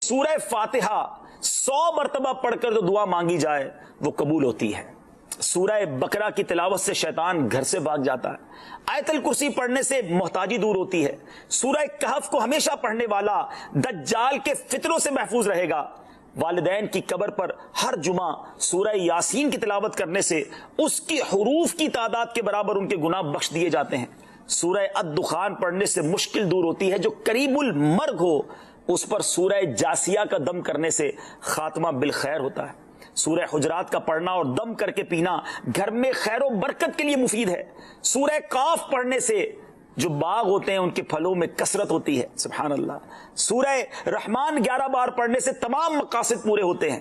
سورہ فاتحہ 100 مرتبہ پڑھ کر جو دعا مانگی جائے وہ قبول ہوتی ہے۔ سورہ بقرہ کی تلاوت سے شیطان گھر سے بھاگ جاتا ہے۔ آیت الکرسی پڑھنے سے محتاجی دور ہوتی ہے۔ سورہ کہف کو ہمیشہ پڑھنے والا دجال کے فتنوں سے محفوظ رہے گا۔ والدین کی قبر پر ہر جمعہ سورہ یاسین کی تلاوت کرنے سے اس کی حروف کی تعداد کے برابر ان کے گناہ بخش دیے جاتے ہیں۔ سورہ الدخان پڑھنے سے مشکل دور ہوتی ہے۔ جو قریب المرگ ہو اس پر سورہ جاسیہ کا دم کرنے سے خاتمہ بالخیر ہوتا ہے۔ سورہ حجرات کا پڑھنا اور دم کر کے پینا گھر میں خیر و برکت کے لیے مفید ہے۔ سورہ قاف پڑھنے سے جو باغ ہوتے ہیں ان کے پھلوں میں کثرت ہوتی ہے۔ سبحان اللہ۔ سورہ رحمان 11 بار پڑھنے سے تمام مقاصد پورے ہوتے ہیں۔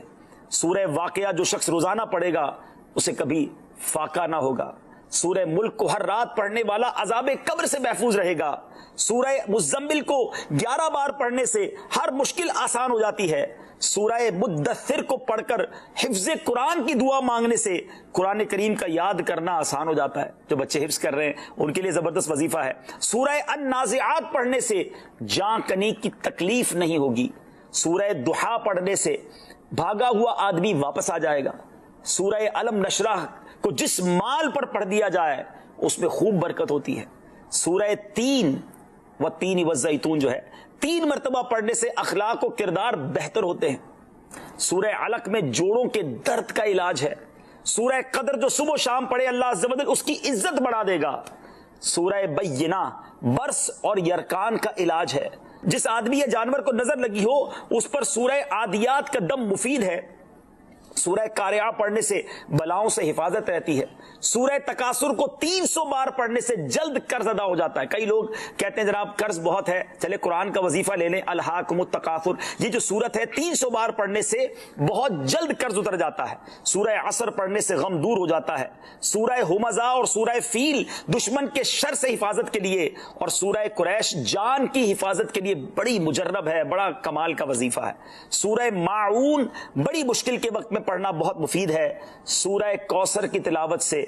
سورہ واقعہ جو شخص روزانہ پڑھے گا اسے کبھی فاقہ نہ ہوگا۔ سورہ ملک کو ہر رات پڑھنے والا عذاب قبر سے محفوظ رہے گا۔ سورہ مزمل کو 11 بار پڑھنے سے ہر مشکل آسان ہو جاتی ہے۔ سورہ مدثر کو پڑھ کر حفظ قرآن کی دعا مانگنے سے قرآن کریم کا یاد کرنا آسان ہو جاتا ہے۔ جو بچے حفظ کر رہے ہیں ان کے لیے زبردست وظیفہ ہے۔ سورہ النازعات پڑھنے سے جاں کنی کی تکلیف نہیں ہوگی۔ سورہ دحا پڑھنے سے بھاگا ہوا آدمی واپس آ جائے گا۔ سورہ علم نشرح کو جس مال پر پڑھ دیا جائے اس میں خوب برکت ہوتی ہے۔ سورہ تین والزیتون جو ہے 3 مرتبہ پڑھنے سے اخلاق و کردار بہتر ہوتے ہیں۔ سورہ علق میں جوڑوں کے درد کا علاج ہے۔ سورہ قدر جو صبح و شام پڑھے اللہ عز و جل اس کی عزت بڑھا دے گا۔ سورہ بینہ برس اور یرکان کا علاج ہے۔ جس آدمی یا جانور کو نظر لگی ہو اس پر سورہ عادیات کا دم مفید ہے۔ سورہ قارعہ پڑھنے سے بلاؤں سے حفاظت رہتی ہے۔ سورہ تکاثر کو 300 بار پڑھنے سے جلد قرض ادا ہو جاتا ہے۔ کئی لوگ کہتے ہیں جناب قرض بہت ہے، چلے قرآن کا وظیفہ لے لیں، الہاکم التکاثر، یہ جو سورت ہے 300 بار پڑھنے سے بہت جلد قرض اتر جاتا ہے۔ سورہ عصر پڑھنے سے غم دور ہو جاتا ہے۔ سورہ ہمزہ اور سورہ فیل دشمن کے شر سے حفاظت کے لیے، اور سورہ قریش جان کی حفاظت کے لیے بڑی مجرب ہے، بڑا کمال کا وظیفہ ہے۔ سورہ ماعون بڑی مشکل کے وقت میں پڑھنا بہت مفید ہے۔ سورہ کوثر کی تلاوت سے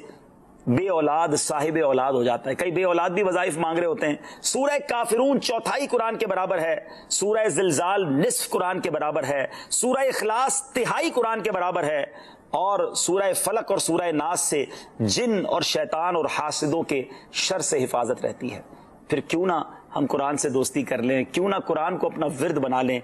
بے اولاد صاحب اولاد ہو جاتا ہے۔ کئی بے اولاد بھی وظائف مانگ رہے ہوتے ہیں۔ سورہ کافرون 1/4 قرآن کے برابر ہے۔ سورہ زلزال نصف قرآن کے برابر ہے۔ سورہ اخلاص 1/3 قرآن کے برابر ہے۔ اور سورہ فلق اور سورہ ناس سے جن اور شیطان اور حاسدوں کے شر سے حفاظت رہتی ہے۔ پھر کیوں نہ ہم قرآن سے دوستی کر لیں، کیوں نہ قرآن کو اپنا ورد بنا لیں۔